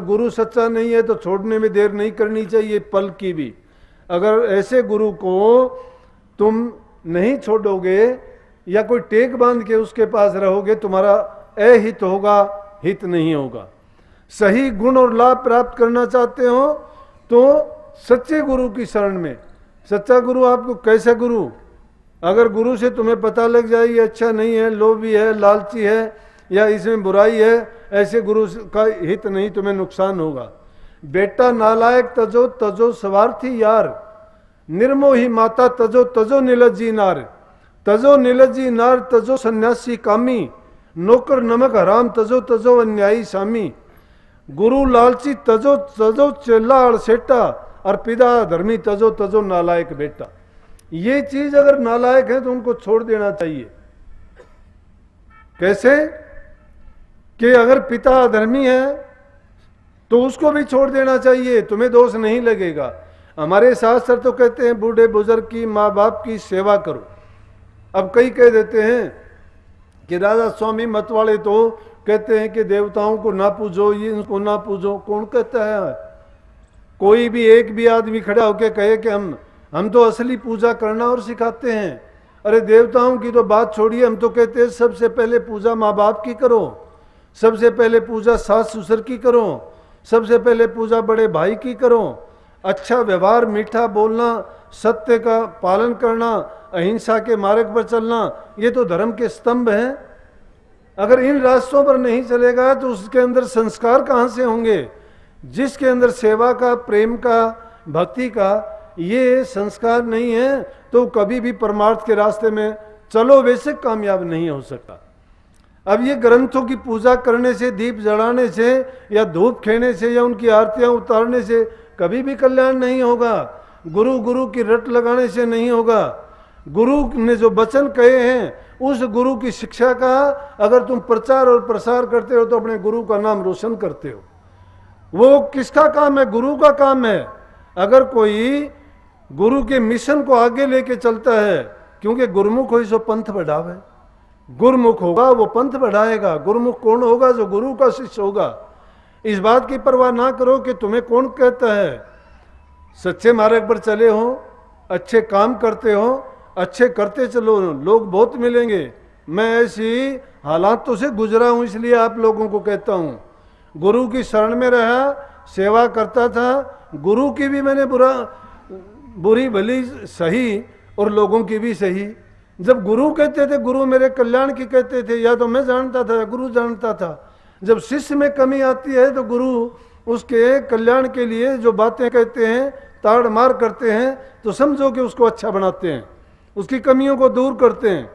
गुरु सच्चा नहीं है तो छोड़ने में देर नहीं करनी चाहिए, पल की भी। अगर ऐसे गुरु को तुम नहीं छोड़ोगे या कोई टेक बांध के उसके पास रहोगे, तुम्हारा अहित होगा, हित नहीं होगा। सही गुण और लाभ प्राप्त करना चाहते हो तो सच्चे गुरु की शरण में। सच्चा गुरु आपको कैसा गुरु? अगर गुरु से तुम्हें पता लग जाए ये अच्छा नहीं है, लोभी है, लालची है या इसमें बुराई है, ऐसे गुरु का हित नहीं, तुम्हें नुकसान होगा। बेटा नालायक तजो तजो स्वार्थी यार, निर्मोही माता तजो तजो नीलज्जी नार, तजो नीलज्जी नार तजो सन्यासी कामी, नौकर नमक हराम तजो तजो अन्यायी सामी। गुरु लालची तजो तजो चेला अड़सेटा, और पिता धर्मी तजो तजो नालायक बेटा। ये चीज अगर नालायक है तो उनको छोड़ देना चाहिए। कैसे? कि अगर पिता अधर्मी है तो उसको भी छोड़ देना चाहिए, तुम्हें दोष नहीं लगेगा। हमारे शास्त्र तो कहते हैं बूढ़े बुजुर्ग की, माँ बाप की सेवा करो। अब कई कह देते हैं कि राजा स्वामी मत वाले तो कहते हैं कि देवताओं को ना पूजो, ये इनको ना पूजो। कौन कहता है? कोई भी एक भी आदमी खड़ा होकर कहे कि हम तो असली पूजा करना और सिखाते हैं। अरे देवताओं की तो बात छोड़िए, हम तो कहते हैं सबसे पहले पूजा माँ बाप की करो, सबसे पहले पूजा सास ससुर की करो, सबसे पहले पूजा बड़े भाई की करो। अच्छा व्यवहार, मीठा बोलना, सत्य का पालन करना, अहिंसा के मार्ग पर चलना, ये तो धर्म के स्तंभ हैं। अगर इन रास्तों पर नहीं चलेगा तो उसके अंदर संस्कार कहाँ से होंगे? जिसके अंदर सेवा का, प्रेम का, भक्ति का ये संस्कार नहीं है तो कभी भी परमार्थ के रास्ते में चलो वैसे कामयाब नहीं हो सकता। अब ये ग्रंथों की पूजा करने से, दीप जलाने से या धूप खेने से या उनकी आरतियां उतारने से कभी भी कल्याण नहीं होगा। गुरु की रट लगाने से नहीं होगा। गुरु ने जो वचन कहे हैं उस गुरु की शिक्षा का अगर तुम प्रचार और प्रसार करते हो तो अपने गुरु का नाम रोशन करते हो। वो किसका काम है? गुरु का काम है। अगर कोई गुरु के मिशन को आगे लेके चलता है, क्योंकि गुरुमुख हो सो पंथ बढ़ावे, गुरुमुख होगा वो पंथ बढ़ाएगा। गुरुमुख कौन होगा? जो गुरु का शिष्य होगा। इस बात की परवाह ना करो कि तुम्हें कौन कहता है। सच्चे मार्ग पर चले हो, अच्छे काम करते हो, अच्छे करते चलो, लोग बहुत मिलेंगे। मैं ऐसी हालातों से गुजरा हूं, इसलिए आप लोगों को कहता हूं। गुरु की शरण में रहा, सेवा करता था, गुरु की भी मैंने बुरी भली सही और लोगों की भी सही। जब गुरु कहते थे, गुरु मेरे कल्याण की कहते थे, या तो मैं जानता था या गुरु जानता था। जब शिष्य में कमी आती है तो गुरु उसके कल्याण के लिए जो बातें कहते हैं, ताड़ मार करते हैं, तो समझो कि उसको अच्छा बनाते हैं, उसकी कमियों को दूर करते हैं।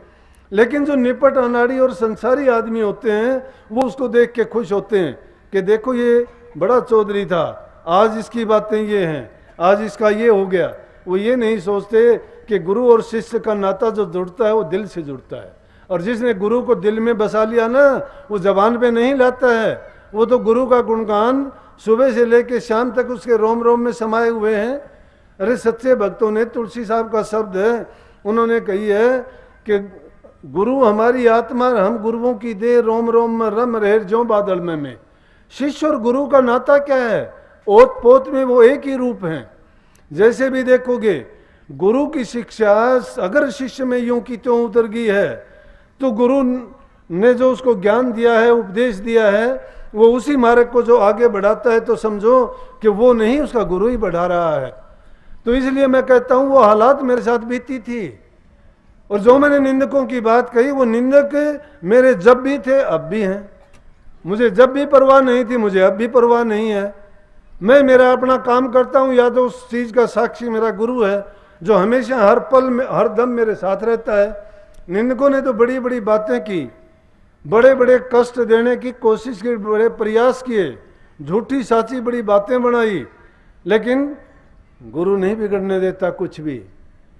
लेकिन जो निपट अनाड़ी और संसारी आदमी होते हैं वो उसको देख के खुश होते हैं कि देखो ये बड़ा चौधरी था, आज इसकी बातें ये हैं, आज इसका ये हो गया। वो ये नहीं सोचते कि गुरु और शिष्य का नाता जो जुड़ता है वो दिल से जुड़ता है। और जिसने गुरु को दिल में बसा लिया ना, वो जबान पे नहीं लाता है, वो तो गुरु का गुणगान सुबह से लेकर शाम तक उसके रोम रोम में समाये हुए हैं। अरे सच्चे भक्तों ने, तुलसी साहब का शब्द है, उन्होंने कही है कि गुरु हमारी आत्मा, हम गुरुओं की दे, रोम रोम में रम रहे जो बादल में। शिष्य और गुरु का नाता क्या है? ओत पोत में वो एक ही रूप हैं। जैसे भी देखोगे गुरु की शिक्षा अगर शिष्य में यूं की त्यों उतर गई है तो गुरु ने जो उसको ज्ञान दिया है, उपदेश दिया है, वो उसी मार्ग को जो आगे बढ़ाता है तो समझो कि वो नहीं, उसका गुरु ही बढ़ा रहा है। तो इसलिए मैं कहता हूं वो हालात मेरे साथ बीती थी। और जो मैंने निंदकों की बात कही, वो निंदक मेरे जब भी थे अब भी हैं। मुझे जब भी परवाह नहीं थी, मुझे अब भी परवाह नहीं है। मैं मेरा अपना काम करता हूं, या तो उस चीज का साक्षी मेरा गुरु है जो हमेशा हर पल में हर दम मेरे साथ रहता है। निंदकों ने तो बड़ी बड़ी बातें की, बड़े बड़े कष्ट देने की कोशिश की, बड़े प्रयास किए, झूठी साची बड़ी बातें बनाई, लेकिन गुरु नहीं बिगड़ने देता कुछ भी।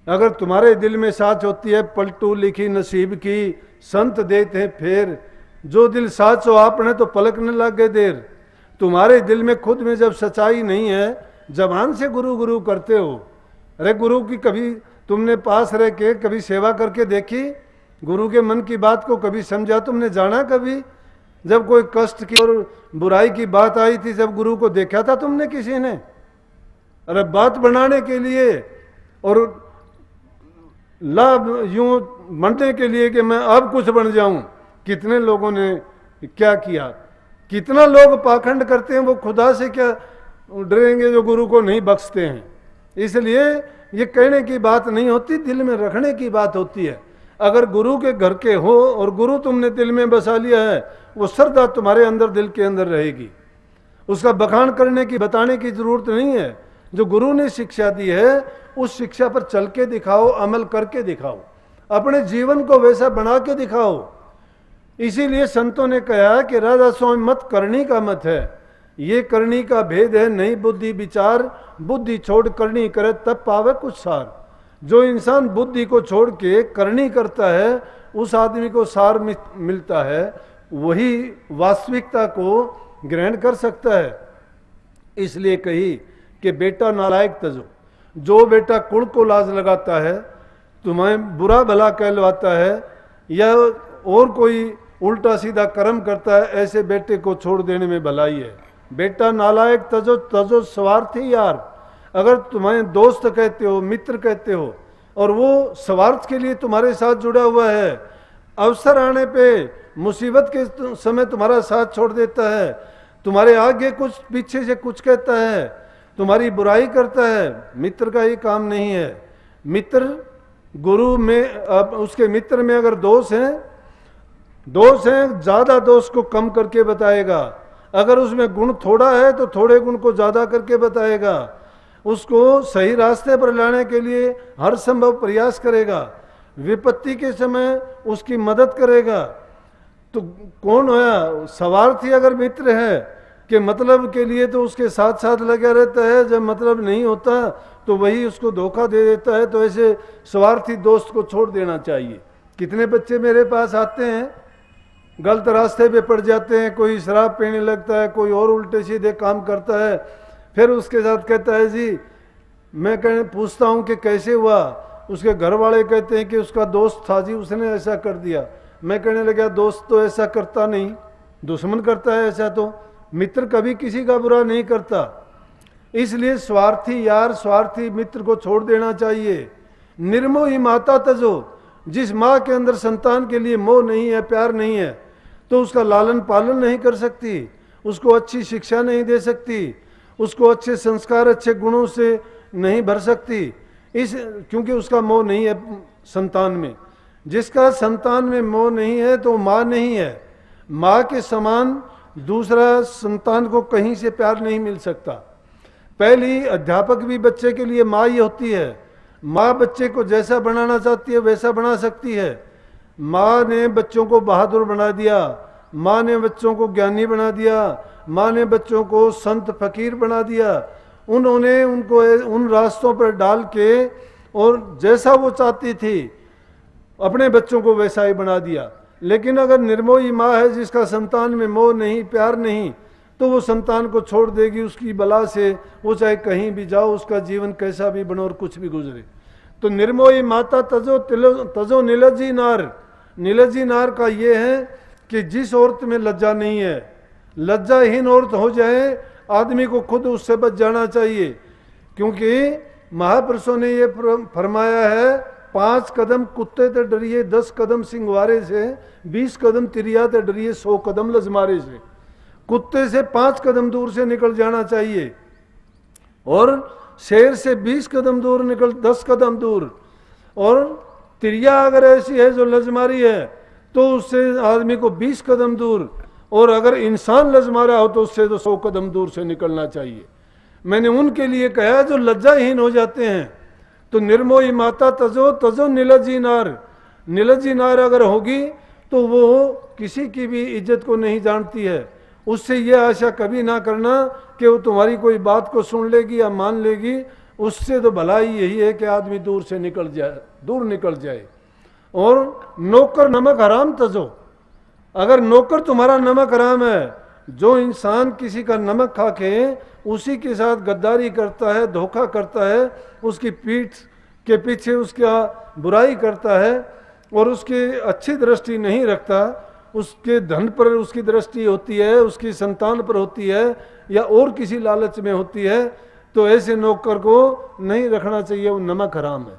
अगर तुम्हारे दिल में साच होती है, पलटू लिखी नसीब की, संत देते हैं फेर, जो दिल साच हो आपने तो पलक न लगे देर। तुम्हारे दिल में खुद में जब सच्चाई नहीं है, जबान से गुरु गुरु करते हो। अरे गुरु की कभी तुमने पास रह के कभी सेवा करके देखी? गुरु के मन की बात को कभी समझा तुमने? जाना कभी जब कोई कष्ट की और बुराई की बात आई थी, जब गुरु को देखा था तुमने किसी ने? अरे बात बनाने के लिए और लाभ यूं बनने के लिए कि मैं अब कुछ बन जाऊं, कितने लोगों ने क्या किया। कितना लोग पाखंड करते हैं, वो खुदा से क्या डरेंगे जो गुरु को नहीं बख्शते हैं। इसलिए ये कहने की बात नहीं होती, दिल में रखने की बात होती है। अगर गुरु के घर के हो और गुरु तुमने दिल में बसा लिया है, वो श्रद्धा तुम्हारे अंदर दिल के अंदर रहेगी। उसका बखान करने की बताने की जरूरत नहीं है। जो गुरु ने शिक्षा दी है उस शिक्षा पर चल के दिखाओ, अमल करके दिखाओ, अपने जीवन को वैसा बना के दिखाओ। इसीलिए संतों ने कहा कि राधा स्वामी मत करनी का मत है, ये करनी का भेद है, नहीं बुद्धि विचार, बुद्धि छोड़ करनी करे तब पावे कुछ सार। जो इंसान बुद्धि को छोड़ के करनी करता है उस आदमी को सार मिलता है, वही वास्तविकता को ग्रहण कर सकता है। इसलिए कही कि बेटा नालायक तजो, जो बेटा कुल को लाज लगाता है, तुम्हें बुरा भला कहलवाता है या और कोई उल्टा सीधा कर्म करता है, ऐसे बेटे को छोड़ देने में भलाई है। बेटा नालायक तजो, तजो स्वार्थी यार। अगर तुम्हें दोस्त कहते हो, मित्र कहते हो, और वो स्वार्थ के लिए तुम्हारे साथ जुड़ा हुआ है, अवसर आने पे मुसीबत के समय तुम्हारा साथ छोड़ देता है, तुम्हारे आगे कुछ पीछे से कुछ कहता है, तुम्हारी बुराई करता है, मित्र का ये काम नहीं है। मित्र गुरु में, अब उसके मित्र में अगर दोष हैं, ज्यादा दोष को कम करके बताएगा। अगर उसमें गुण थोड़ा है तो थोड़े गुण को ज्यादा करके बताएगा। उसको सही रास्ते पर लाने के लिए हर संभव प्रयास करेगा। विपत्ति के समय उसकी मदद करेगा। तो कौन होया? स्वार्थी अगर मित्र है कि मतलब के लिए तो उसके साथ साथ लगा रहता है, जब मतलब नहीं होता तो वही उसको धोखा दे देता है। तो ऐसे स्वार्थी दोस्त को छोड़ देना चाहिए। कितने बच्चे मेरे पास आते हैं, गलत रास्ते पे पड़ जाते हैं, कोई शराब पीने लगता है, कोई और उल्टे सीधे काम करता है, फिर उसके साथ कहता है जी, मैं पूछता हूँ कि कैसे हुआ, उसके घर वाले कहते हैं कि उसका दोस्त था जी, उसने ऐसा कर दिया। मैं कहने लगा दोस्त तो ऐसा करता नहीं, दुश्मन करता है ऐसा। तो मित्र कभी किसी का बुरा नहीं करता। इसलिए स्वार्थी यार, स्वार्थी मित्र को छोड़ देना चाहिए। निर्मोही माता तजो, जिस माँ के अंदर संतान के लिए मोह नहीं है, प्यार नहीं है, तो उसका लालन पालन नहीं कर सकती, उसको अच्छी शिक्षा नहीं दे सकती, उसको अच्छे संस्कार, अच्छे गुणों से नहीं भर सकती, क्योंकि उसका मोह नहीं है संतान में। जिसका संतान में मोह नहीं है तो माँ नहीं है। माँ के समान दूसरा संतान को कहीं से प्यार नहीं मिल सकता। पहली अध्यापक भी बच्चे के लिए माँ ही होती है। माँ बच्चे को जैसा बनाना चाहती है वैसा बना सकती है। माँ ने बच्चों को बहादुर बना दिया, माँ ने बच्चों को ज्ञानी बना दिया, माँ ने बच्चों को संत फकीर बना दिया। उन्होंने उनको उन रास्तों पर डाल के और जैसा वो चाहती थी अपने बच्चों को वैसा ही बना दिया। लेकिन अगर निर्मोही माँ है जिसका संतान में मोह नहीं, प्यार नहीं, तो वो संतान को छोड़ देगी उसकी बला से। वो चाहे कहीं भी जाओ, उसका जीवन कैसा भी बनो और कुछ भी गुजरे। तो निर्मोही माता तजो नीलजी नार। नीलजी नार का ये है कि जिस औरत में लज्जा नहीं है, लज्जाहीन औरत हो जाए, आदमी को खुद उससे बच जाना चाहिए। क्योंकि महापुरुषों ने ये फरमाया है, 5 कदम कुत्ते ते डरिए, 10 कदम सिंहवारे से, 20 कदम तिरिया ते डरिए, 100 कदम लजमारे से। कुत्ते से 5 कदम दूर से निकल जाना चाहिए और शेर से 20 कदम दूर निकल, 10 कदम दूर। और तिरिया अगर ऐसी है जो लजमारी है तो उससे आदमी को 20 कदम दूर, और अगर इंसान लजमारा हो तो उससे तो 100 कदम दूर से निकलना चाहिए। मैंने उनके लिए कहा जो लज्जाहीन हो जाते हैं। तो निर्मोही माता तजो नीलजी नार। नीलजी नार अगर होगी तो वो किसी की भी इज्जत को नहीं जानती है। उससे यह आशा कभी ना करना कि वो तुम्हारी कोई बात को सुन लेगी या मान लेगी। उससे तो भलाई यही है कि आदमी दूर से निकल जाए, दूर निकल जाए। और नौकर नमक हराम तजो। अगर नौकर तुम्हारा नमक हराम है, जो इंसान किसी का नमक खा के उसी के साथ गद्दारी करता है, धोखा करता है, उसकी पीठ के पीछे उसका बुराई करता है और उसकी अच्छी दृष्टि नहीं रखता, उसके धन पर उसकी दृष्टि होती है, उसकी संतान पर होती है, या और किसी लालच में होती है, तो ऐसे नौकर को नहीं रखना चाहिए, वो नमक हराम है।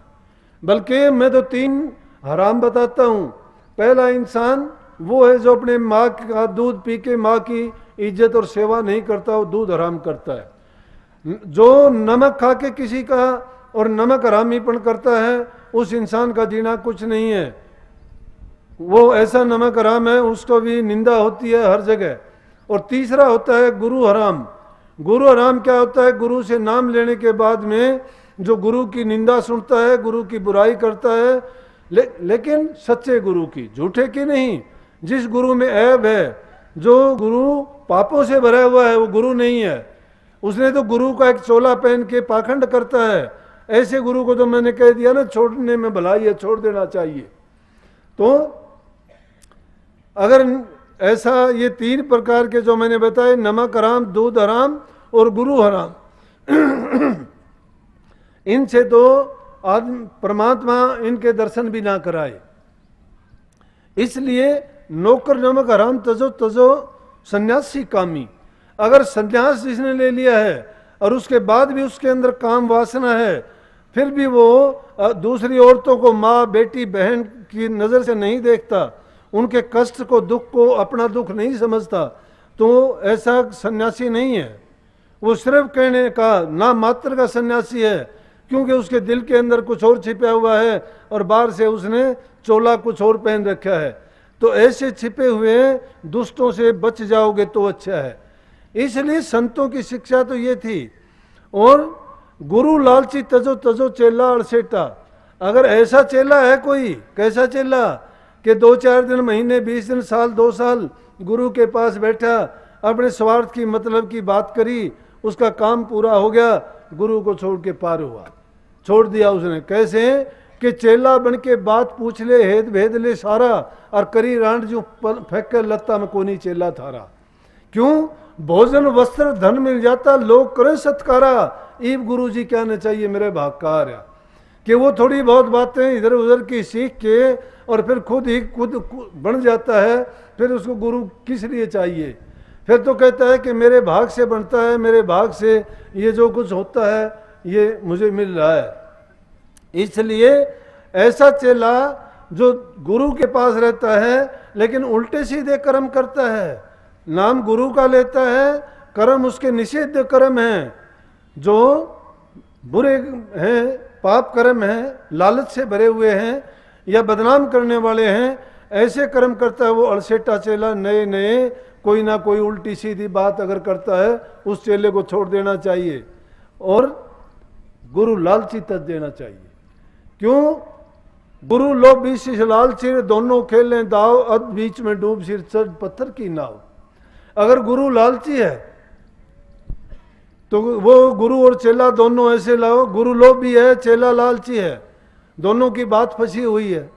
बल्कि मैं तो 3 हराम बताता हूँ। पहला इंसान वो है जो अपने माँ का दूध पी के माँ की इज्जत और सेवा नहीं करता, वो दूध हराम करता है। जो नमक खा के किसी का और नमक हरामीपन करता है, उस इंसान का जीना कुछ नहीं है, वो ऐसा नमक हराम है, उसको भी निंदा होती है हर जगह। और तीसरा होता है गुरु हराम। गुरु हराम क्या होता है? गुरु से नाम लेने के बाद में जो गुरु की निंदा सुनता है, गुरु की बुराई करता है, लेकिन सच्चे गुरु की, झूठे की नहीं। जिस गुरु में ऐब है, जो गुरु पापों से भरा हुआ है, वो गुरु नहीं है। उसने तो गुरु का एक चोला पहन के पाखंड करता है। ऐसे गुरु को तो मैंने कह दिया ना, छोड़ने में भलाई है, छोड़ देना चाहिए। तो अगर ऐसा ये 3 प्रकार के जो मैंने बताए, नमक हराम, दूध हराम और गुरु हराम, इनसे तो आदमी परमात्मा इनके दर्शन भी ना कराए। इसलिए नौकर नमक हराम तजो तजो सन्यासी कामी। अगर सन्यास जिसने ले लिया है और उसके बाद भी उसके अंदर काम वासना है, फिर भी वो दूसरी औरतों को माँ, बेटी, बहन की नज़र से नहीं देखता, उनके कष्ट को, दुख को अपना दुख नहीं समझता, तो ऐसा सन्यासी नहीं है। वो सिर्फ कहने का ना मात्र का सन्यासी है, क्योंकि उसके दिल के अंदर कुछ और छिपा हुआ है और बाहर से उसने चोला कुछ और पहन रखा है। तो ऐसे छिपे हुए दुष्टों से बच जाओगे तो अच्छा है। इसलिए संतों की शिक्षा तो ये थी। और गुरु लालची तजो तजो चेला अड़सेटा। अगर ऐसा चेला है कोई, कैसा चेला कि 2-4 दिन, महीने, 20 दिन, साल, 2 साल गुरु के पास बैठा, अपने स्वार्थ की, मतलब की बात करी, उसका काम पूरा हो गया, गुरु को छोड़ के पार हुआ, छोड़ दिया उसने। कैसे कि चेला बन के बात पूछ ले, हेद भेद ले सारा, और करी रांड जो फेंक कर लत्ता में कोनी चेला थारा। क्यों? भोजन वस्त्र धन मिल जाता, लोग करें सत्कारा, ईब गुरु जी कहना चाहिए मेरे भागकार है। कि वो थोड़ी बहुत बातें इधर उधर की सीख के और फिर खुद बन जाता है, फिर उसको गुरु किस लिए चाहिए? फिर तो कहता है कि मेरे भाग से बनता है, मेरे भाग से ये जो कुछ होता है ये मुझे मिल रहा है। इसलिए ऐसा चेला जो गुरु के पास रहता है लेकिन उल्टे सीधे कर्म करता है, नाम गुरु का लेता है, कर्म उसके निषिद्ध कर्म हैं, जो बुरे हैं, पाप कर्म हैं, लालच से भरे हुए हैं या बदनाम करने वाले हैं, ऐसे कर्म करता है वो अड़सेटा चेला। नए नए कोई ना कोई उल्टी सीधी बात अगर करता है, उस चेले को छोड़ देना चाहिए और गुरु लालची तज देना चाहिए। क्यों? गुरु लोभ बीच लालची दोनों खेलें दाव, अध बीच में डूब सिर चढ़ पत्थर की नाव। अगर गुरु लालची है तो वो गुरु और चेला दोनों ऐसे लाओ, गुरु लोभ भी है, चेला लालची है, दोनों की बात फंसी हुई है।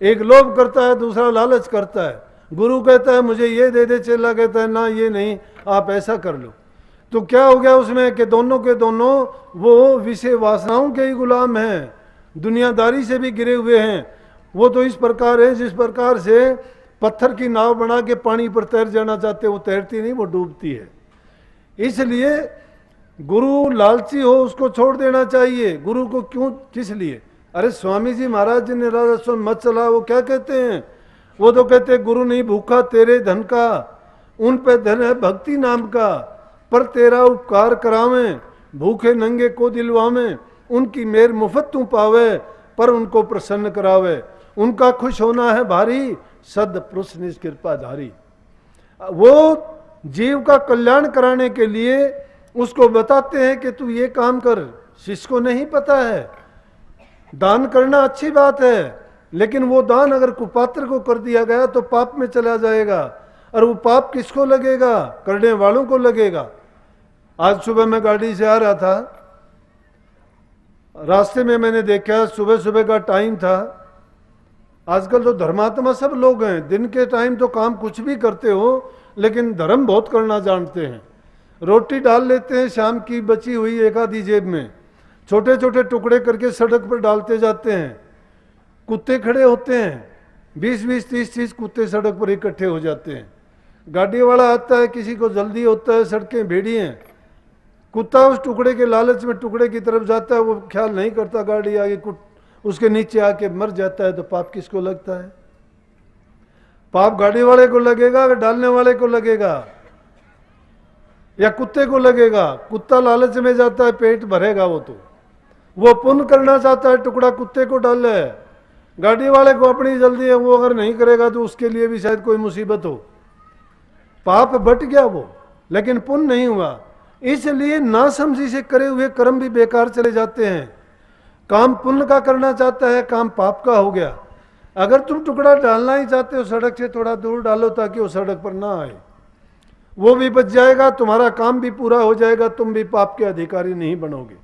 एक लोभ करता है, दूसरा लालच करता है। गुरु कहता है मुझे ये दे दे, चेला कहता है ना ये नहीं, आप ऐसा कर लो। तो क्या हो गया उसमें कि दोनों के दोनों वो विषय वासनाओं के ही गुलाम हैं, दुनियादारी से भी गिरे हुए हैं। वो तो इस प्रकार है जिस प्रकार से पत्थर की नाव बना के पानी पर तैर जाना चाहते, वो तैरती नहीं, वो डूबती है। इसलिए गुरु लालची हो उसको छोड़ देना चाहिए। गुरु को क्यों, किस लिए? अरे स्वामी जी महाराज जी ने राजा स्वयं मत चला, वो क्या कहते हैं? वो तो कहते हैं गुरु नहीं भूखा तेरे धन का, उन पे धन है भक्ति नाम का, पर तेरा उपकार करावें, भूखे नंगे को दिलवावें, उनकी मेर मुफ्त तू पावे, पर उनको प्रसन्न करावे, उनका खुश होना है भारी, सद पुरुष निज कृपाधारी। वो जीव का कल्याण कराने के लिए उसको बताते हैं कि तू ये काम कर। शिष्य को नहीं पता है, दान करना अच्छी बात है, लेकिन वो दान अगर कुपात्र को कर दिया गया तो पाप में चला जाएगा, और वो पाप किसको लगेगा? करने वालों को लगेगा। आज सुबह मैं गाड़ी से आ रहा था, रास्ते में मैंने देखा, सुबह सुबह का टाइम था। आजकल तो धर्मात्मा सब लोग हैं, दिन के टाइम तो काम कुछ भी करते हो, लेकिन धर्म बहुत करना जानते हैं। रोटी डाल लेते हैं शाम की बची हुई एक आधी जेब में, छोटे छोटे टुकड़े करके सड़क पर डालते जाते हैं। कुत्ते खड़े होते हैं, 20-20, 30-30 कुत्ते सड़क पर इकट्ठे हो जाते हैं। गाड़ी वाला आता है, किसी को जल्दी होता है, सड़कें भेड़ी हैं, कुत्ता उस टुकड़े के लालच में टुकड़े की तरफ जाता है, वो ख्याल नहीं करता गाड़ी आगे उसके नीचे आके मर जाता है, तो पाप किसको लगता है? पाप गाड़ी वाले को लगेगा या डालने वाले को लगेगा या कुत्ते को लगेगा? कुत्ता लालच में जाता है, पेट भरेगा वो पुण्य करना चाहता है, टुकड़ा कुत्ते को डाले है। गाड़ी वाले को अपनी जल्दी है, वो अगर नहीं करेगा तो उसके लिए भी शायद कोई मुसीबत हो। पाप बट गया वो, लेकिन पुण्य नहीं हुआ। इसलिए नासमझी से करे हुए कर्म भी बेकार चले जाते हैं। काम पुण्य का करना चाहता है, काम पाप का हो गया। अगर तुम टुकड़ा डालना ही चाहते हो, सड़क से थोड़ा दूर डालो ताकि वो सड़क पर ना आए, वो भी बच जाएगा, तुम्हारा काम भी पूरा हो जाएगा, तुम भी पाप के अधिकारी नहीं बनोगे।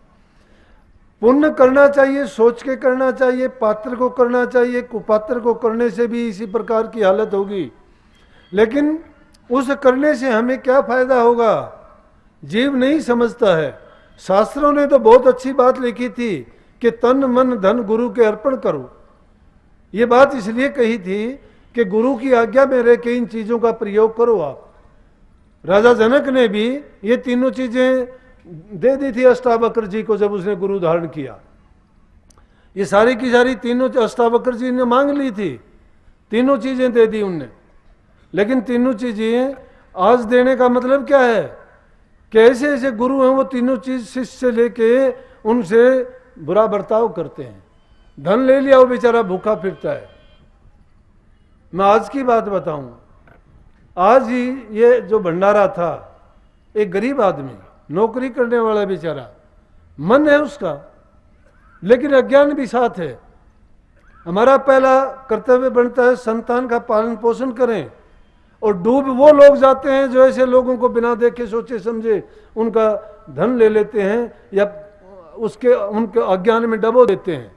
पुण्य करना चाहिए, सोच के करना चाहिए, पात्र को करना चाहिए। कुपात्र को करने से भी इसी प्रकार की हालत होगी। लेकिन उस करने से हमें क्या फायदा होगा, जीव नहीं समझता है। शास्त्रों ने तो बहुत अच्छी बात लिखी थी कि तन मन धन गुरु के अर्पण करो। ये बात इसलिए कही थी कि गुरु की आज्ञा में रह के इन चीजों का प्रयोग करो आप। राजा जनक ने भी ये तीनों चीजें दे दी थी अष्टावक्र जी को जब उसने गुरु धारण किया। ये सारी की सारी तीनों अष्टावक्र जी ने मांग ली थी, तीनों चीजें दे दी उनने। लेकिन तीनों चीजें आज देने का मतलब क्या है कि ऐसे ऐसे गुरु हैं, वो तीनों चीज शिष्य से लेके उनसे बुरा बर्ताव करते हैं। धन ले लिया, वो बेचारा भूखा फिरता है। मैं आज की बात बताऊं, आज ही ये जो भंडारा था, एक गरीब आदमी, नौकरी करने वाला बेचारा, मन है उसका लेकिन अज्ञान भी साथ है। हमारा पहला कर्तव्य बनता है संतान का पालन पोषण करें, और डूब वो लोग जाते हैं जो ऐसे लोगों को बिना देखे सोचे समझे उनका धन ले लेते हैं या उनके अज्ञान में डबो देते हैं।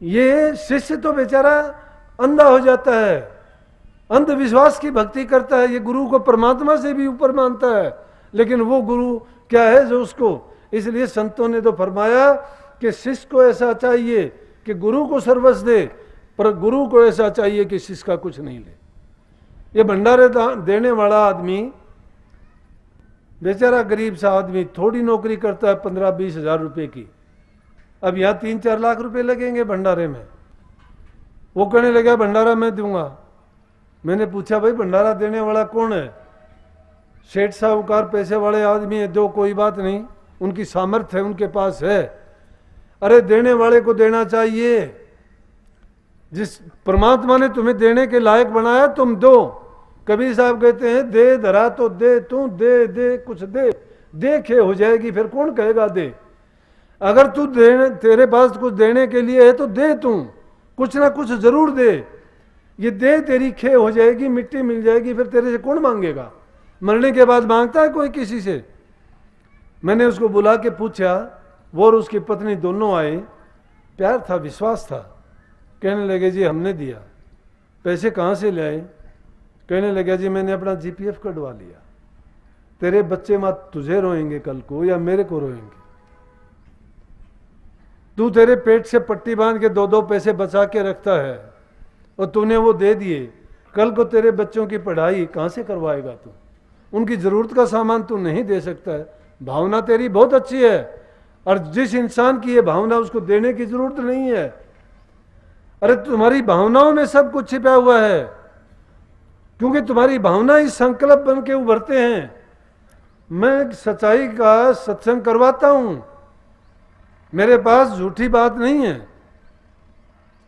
ये शिष्य तो बेचारा अंधा हो जाता है, अंधविश्वास की भक्ति करता है, ये गुरु को परमात्मा से भी ऊपर मानता है, लेकिन वो गुरु क्या है जो उसको। इसलिए संतों ने तो फरमाया कि शिष्य को ऐसा चाहिए कि गुरु को सर्वस्व दे, पर गुरु को ऐसा चाहिए कि शिष्य का कुछ नहीं ले। ये भंडारे देने वाला आदमी बेचारा गरीब सा आदमी, थोड़ी नौकरी करता है 15-20 हजार रुपए की। अब यहाँ 3-4 लाख रुपए लगेंगे भंडारे में। वो कहने लगा भंडारा मैं दूंगा। मैंने पूछा भाई भंडारा देने वाला कौन है? सेठ साहूकार पैसे वाले आदमी है, दो कोई बात नहीं, उनकी सामर्थ्य है, उनके पास है। अरे देने वाले को देना चाहिए, जिस परमात्मा ने तुम्हें देने के लायक बनाया तुम दो। कबीर साहब कहते हैं दे धरा तो दे तू, दे दे कुछ दे, देखे हो जाएगी, फिर कौन कहेगा दे। अगर तू तेरे पास कुछ देने के लिए है तो दे, तू कुछ ना कुछ जरूर दे। ये दे तेरी खे हो जाएगी, मिट्टी मिल जाएगी, फिर तेरे से कौन मांगेगा? मरने के बाद मांगता है कोई किसी से? मैंने उसको बुला के पूछा, वो और उसकी पत्नी दोनों आए, प्यार था, विश्वास था। कहने लगे जी हमने दिया। पैसे कहाँ से ले आए? कहने लगे जी मैंने अपना जीपीएफ कटवा लिया। तेरे बच्चे मत तुझे रोएंगे कल को या मेरे को रोएंगे। तू तेरे पेट से पट्टी बांध के 2-2 पैसे बचा के रखता है और तूने वो दे दिए, कल को तेरे बच्चों की पढ़ाई कहाँ से करवाएगा तू? उनकी जरूरत का सामान तू नहीं दे सकता है। भावना तेरी बहुत अच्छी है, और जिस इंसान की ये भावना उसको देने की जरूरत नहीं है। अरे तुम्हारी भावनाओं में सब कुछ छिपा हुआ है, क्योंकि तुम्हारी भावना ही संकल्प बन के उभरते हैं। मैं सच्चाई का सत्संग करवाता हूं, मेरे पास झूठी बात नहीं है,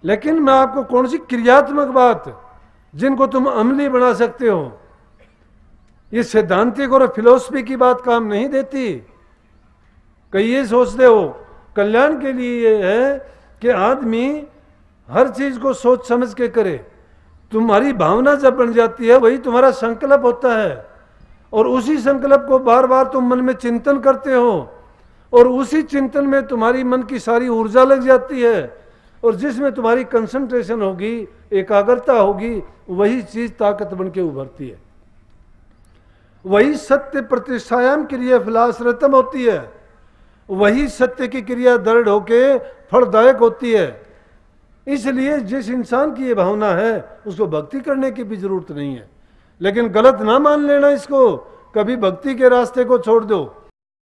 लेकिन मैं आपको कौन सी क्रियात्मक बात जिनको तुम अमली बना सकते हो, ये सैद्धांतिक और फिलोसफी की बात काम नहीं देती। कई ये सोचते हो कल्याण के लिए ये है कि आदमी हर चीज को सोच समझ के करे। तुम्हारी भावना जब बन जाती है वही तुम्हारा संकल्प होता है, और उसी संकल्प को बार बार तुम मन में चिंतन करते हो, और उसी चिंतन में तुम्हारी मन की सारी ऊर्जा लग जाती है, और जिसमें तुम्हारी कंसंट्रेशन होगी, एकाग्रता होगी, वही चीज ताकत बन के उभरती है। वही सत्य प्रतिष्ठायाम क्रिया फलाश्रतम होती है, वही सत्य की क्रिया दृढ़ होके फलदायक होती है। इसलिए जिस इंसान की ये भावना है उसको भक्ति करने की भी जरूरत नहीं है, लेकिन गलत ना मान लेना इसको, कभी भक्ति के रास्ते को छोड़ दो